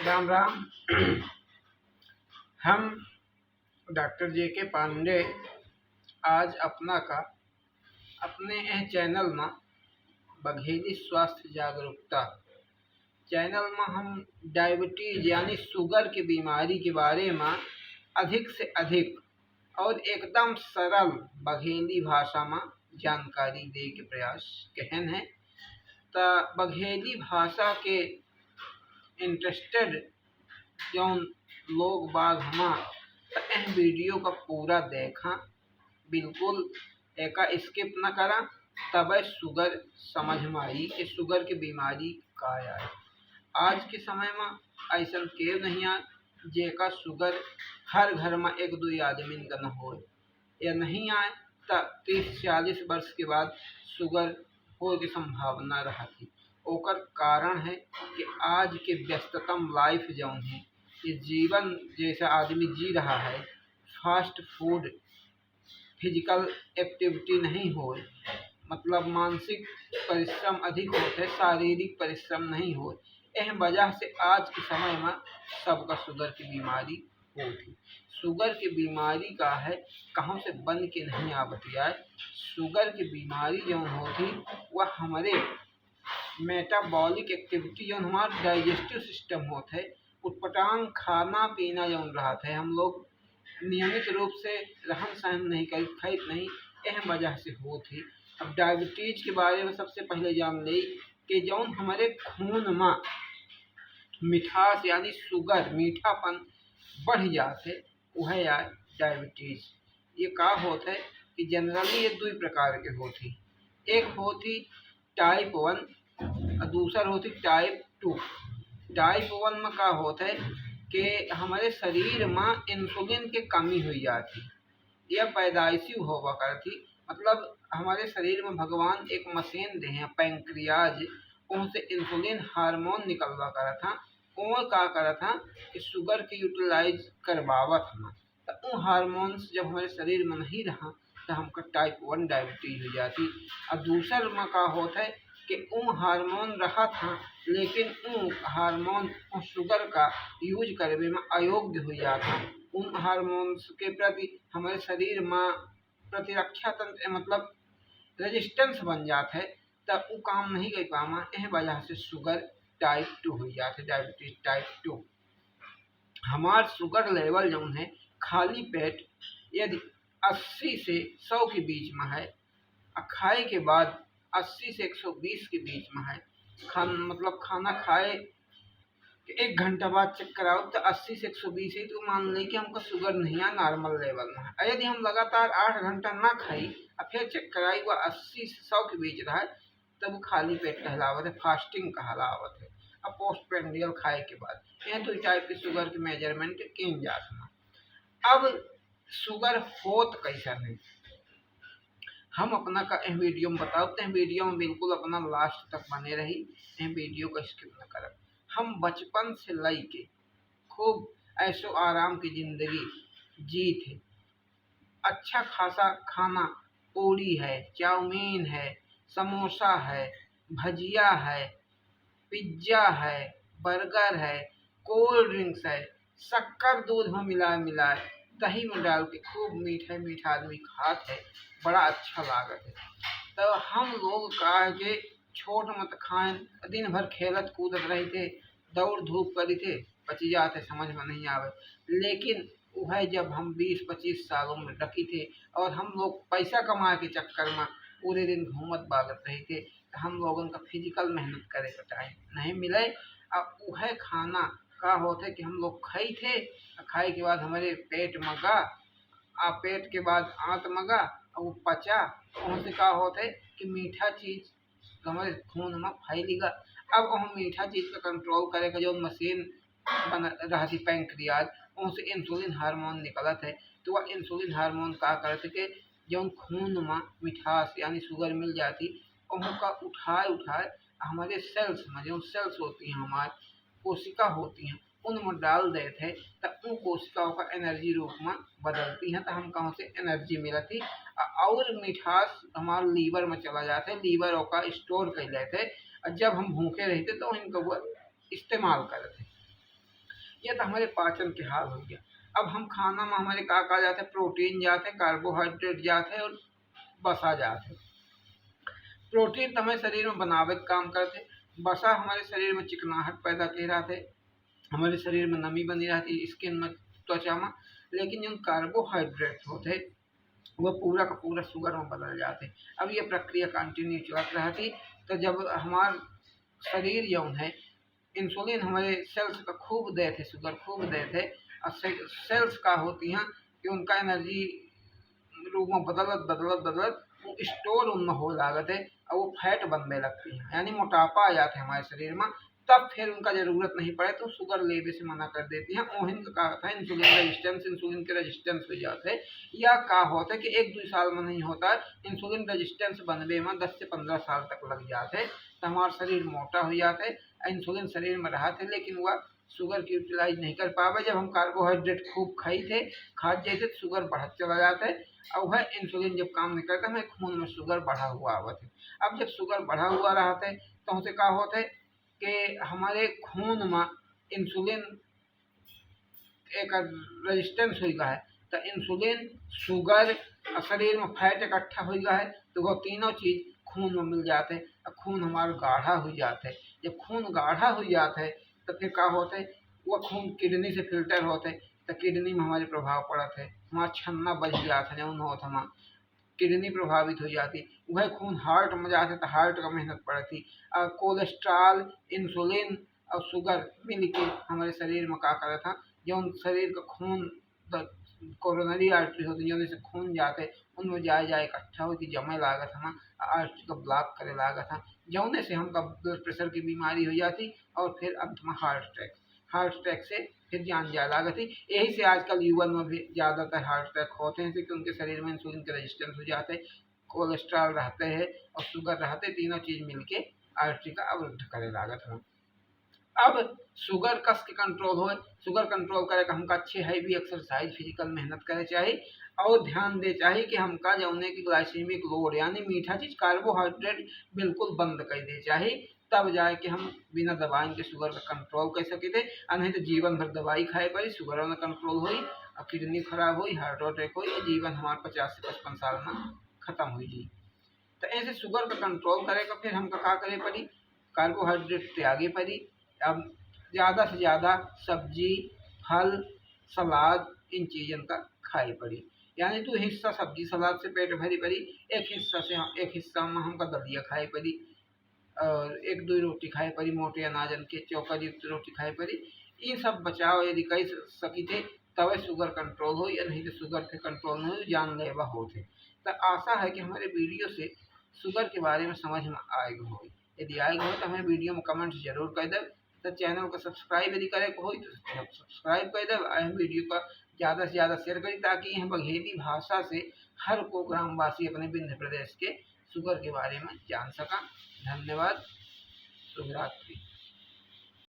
राम राम। हम डॉक्टर जे के पांडे आज अपने चैनल में बघेली स्वास्थ्य जागरूकता चैनल में हम डायबिटीज यानी शुगर की बीमारी के बारे में अधिक से अधिक और एकदम सरल बघेली भाषा में जानकारी दे के प्रयास कहन है। तो बघेली भाषा के इंटरेस्टेड जौन लोग बाग हमा तो वीडियो का पूरा देखा, बिल्कुल एका स्किप न करा, तब शुगर समझ में आई कि शुगर की बीमारी का है। आज के समय में ऐसा के नहीं आ जेका शुगर हर घर में एक दो आदमी का न हो या नहीं आए तो 30-40 वर्ष के बाद शुगर हो की संभावना रहती। ओकर कारण है कि आज के व्यस्ततम लाइफ जौन है ये जीवन जैसा आदमी जी रहा है, फास्ट फूड, फिजिकल एक्टिविटी नहीं हो, मतलब मानसिक परिश्रम अधिक होते, शारीरिक परिश्रम नहीं हो। यह वजह से आज के समय में सबका शुगर की बीमारी होती। शुगर की बीमारी का है कहाँ से बन के नहीं आवती है। शुगर की बीमारी जो होती वह हमारे मेटाबॉलिक एक्टिविटी जो हमारा डाइजेस्टिव सिस्टम होता है, उटपटांग खाना पीना जो रहा है, हम लोग नियमित रूप से रहन सहन नहीं कर खाइत नहीं, यह वजह से होती। अब डायबिटीज के बारे में सबसे पहले जान ली कि जौन हमारे खून में मिठास यानी शुगर मीठापन बढ़ जाते वह या डायबिटीज। ये का होता है कि जनरली ये दो प्रकार के होती, एक होती टाइप 1 और दूसर होती टाइप 2। टाइप 1 में का होता है कि हमारे शरीर में इंसुलिन की कमी हो जाती, यह पैदाइशी होवा करती। मतलब हमारे शरीर में भगवान एक मशीन दे हैं पैंक्रियाज, उनसे इंसुलिन हार्मोन निकलवा करा था, वो का करा था कि शुगर की यूटिलाइज करवावत हम। तो उन हार्मोन्स जब हमारे शरीर में नहीं रहा तो हमका टाइप 1 डायबिटीज हो जाती। और दूसर में का होता है कि उन हार्मोन रहा था लेकिन उन हार्मोन उन शुगर का यूज करने में अयोग्य हो जाता। उन हार्मोन्स के प्रति हमारे शरीर में प्रतिरक्षा तंत्र मतलब रेजिस्टेंस बन जाता है, तब वो काम नहीं कर पामा। यह वजह से शुगर टाइप 2 हो जाते, डायबिटीज टाइप 2। हमार शुगर लेवल जो है खाली पेट यदि 80 से 100 के बीच में है, खाए के बाद 80 से 120 के बीच में है, मतलब खाना खाए 1 घंटा बाद चेक कराओ तो 80 से 120 है, तो मान लें कि हमको शुगर नहीं है, नॉर्मल लेवल में है। यदि हम लगातार 8 घंटा ना खाई और फिर चेक कराई वह 80 से 100 के बीच रहा तब वो खाली पेट कहलावत है, फास्टिंग कहलावत है। अब पोस्ट प्रेंडियल खाए के बाद यह तो टाइप की शुगर की मेजरमेंट किन जात है। अब शुगर होत कैसा है हम अपना का वीडियो में बताते हैं। वीडियो में बिल्कुल अपना लास्ट तक बने रही, यह वीडियो का स्किप न कर। हम बचपन से लई के खूब ऐशो आराम की जिंदगी जी थे। अच्छा खासा खाना, पूड़ी है, चाउमीन है, समोसा है, भजिया है, पिज्जा है, बर्गर है, कोल्ड ड्रिंक्स है, शक्कर दूध में मिलाए दही में डाल के खूब मीठा मीठा आदमी खाते है, बड़ा अच्छा लागत है। तो हम लोग कहा कि छोट मत खाएं, दिन भर खेलत कूदत रही थे, दौड़ धूप करी थे, बची जाते समझ में नहीं आवे। लेकिन वह जब हम 20-25 सालों में रखी थे और हम लोग पैसा कमाए के चक्कर में पूरे दिन घूमत भागत रहे थे, तो हम लोगों का फिजिकल मेहनत करे का टाइम नहीं मिले। अब वह खाना का होता है कि हम लोग खाई थे, खाए के बाद हमारे पेट मगा, पेट के बाद आंत मगा और वो पचा, उनसे का होता है कि मीठा चीज हमारे खून में फैलेगा। अब हम मीठा चीज का कंट्रोल करे का जो मशीन बन रहा थी पैंक्रियाज, उनसे इंसुलिन हार्मोन निकलत है। तो वह इंसुलिन हार्मोन का करते कि जो खून में मिठास यानी शुगर मिल जाती, उनका उठाए हमारे सेल्स में, जो सेल्स होती हैं हमारी कोशिका होती हैं, उनमें डाल देते हैं, तो उन कोशिकाओं का एनर्जी रूप में बदलती हैं, तो हम कहाँ से एनर्जी मिलती। और मिठास हमारे लीवर में चला जाता है, लीवर का स्टोर कर लेते हैं, और जब हम भूखे रहते तो इनको वो इस्तेमाल करते। ये तो हमारे पाचन के हाल हो गया। अब हम खाना में हमारे का जाते, प्रोटीन जाते, कार्बोहाइड्रेट जाते और बसा जाते। प्रोटीन तो हमारे शरीर में बनावे का काम करते, बसा हमारे शरीर में चिकनाहट पैदा कर रहते, हमारे शरीर में नमी बनी रहती स्किन में, त्वचा में। लेकिन जो कार्बोहाइड्रेट होते वो पूरा का पूरा शुगर में बदल जाते। अब ये प्रक्रिया कंटिन्यू चलत रहती। तो जब हमार शरीर जौन है इंसुलिन हमारे सेल्स का खूब दे थे, शुगर खूब दे थे, और सेल्स का होती हैं कि उनका एनर्जी रूप में बदलत बदलत बदलत वो स्टोर उनमें हो लागत है और वो फैट बनने लगती है, यानी मोटापा आ जाता है हमारे शरीर में। तब फिर उनका जरूरत नहीं पड़े तो शुगर लेवे से मना कर देती हैं। ओहिन का होता है इंसुलिन रेजिस्टेंस, इंसुलिन के रेजिस्टेंस हो जाते हैं। या का होता है कि 1-2 साल में नहीं होता है, इंसुलिन रेजिस्टेंस बनने में 10 से 15 साल तक लग जाते हैं। तो हमारा शरीर मोटा हो जाता है, इंसुलिन शरीर में रहा थे लेकिन वह शुगर की यूटिलाइज नहीं कर पावे। जब हम कार्बोहाइड्रेट खूब खाई थे, खा जाते तो शुगर बढ़त चला जाता है और वह इंसुलिन जब काम नहीं करता हमें खून में शुगर बढ़ा हुआ आवत है। अब जब शुगर बढ़ा हुआ रहता है तो हमसे क्या होता है कि हमारे खून में इंसुलिन एक रेजिस्टेंस हो गया है। तो इंसुलिन, शुगर और शरीर में फैट इकट्ठा हो गया है, तो वो तीनों चीज खून में मिल जाते हैं और खून हमारा गाढ़ा हो जाता है। जब खून गाढ़ा हो जाता है तो फिर क्या होता है, वो खून किडनी से फिल्टर होते हैं, तो किडनी में हमारे प्रभाव पड़ता है, हमारा छन्ना बच जाता है, जौन होता हमारा किडनी प्रभावित हो जाती। वह खून हार्ट में जाते तो हार्ट का मेहनत पड़ती। और कोलेस्ट्रॉल, इंसुलिन और शुगर मिल के हमारे शरीर में क्या करा था, जौन शरीर का खून कोरोनरी आर्टरी होती जौन से खून जाते उनमें जाए जाए इकट्ठा होती जमे लागत हम आर्टरी को ब्लॉक करे लागत था, जौने से हमका ब्लड प्रेशर की बीमारी हो जाती और फिर अंत में हार्ट अटैक से फिर जान जाए लागत थी। यही से आजकल युवन में भी ज़्यादातर हार्ट अटैक होते हैं क्योंकि उनके शरीर में इंसुलिन के रेजिस्टेंस हो जाते हैं, कोलेस्ट्रॉल रहते हैं और शुगर रहते, तीनों चीज़ मिलके आर्टरी का अवरुद्ध करे लागत है। अब शुगर कस के कंट्रोल हो, शुगर कंट्रोल करे का हमका अच्छे हैवी एक्सरसाइज फिजिकल मेहनत करे चाहिए और ध्यान दे चाहिए कि हमका जौने की ग्लाइसेमिक लोड यानी मीठा चीज कार्बोहाइड्रेट बिल्कुल बंद कर दे चाहिए। तब जाए कि हम बिना दवाई के शुगर का कंट्रोल कर सके थे, नहीं तो जीवन भर दवाई खाए पड़ी, शुगर में कंट्रोल हुई और किडनी खराब हुई, हार्ट अटैक हुई, जीवन हमारे 50 से 55 साल में खत्म हुई जी। तो ऐसे शुगर का कंट्रोल करेगा फिर हमका क्या करे पड़ी, कार्बोहाइड्रेट त्यागे पड़ी। अब ज़्यादा से ज़्यादा सब्जी, फल, सलाद इन चीज़ों का खाई पड़ी, यानी तो हिस्सा सब्जी सलाद से पेट भरी पड़ी, एक हिस्सा में हमका दलिया खाई पड़ी और 1-2 रोटी खाई पड़ी, मोटे अनाजन के चौकर युक्त रोटी खाई पड़ी। ये सब बचाव यदि कही सकी थे तब शुगर कंट्रोल हो, या नहीं तो शुगर के कंट्रोल में जानलेवा होते। तो आशा है कि हमारे वीडियो से शुगर के बारे में समझ में आएगा हो। यदि आएगा हो तो हमें वीडियो में कमेंट जरूर कर दे। तो चैनल को सब्सक्राइब यदि करे हो तो सब्सक्राइब कर दे, हम वीडियो का ज़्यादा से ज़्यादा शेयर करें ताकि यह बघेली भाषा से हर को ग्रामवासी अपने विंध्य प्रदेश के शुगर के बारे में जान सका। धन्यवाद। शुभ रात्रि।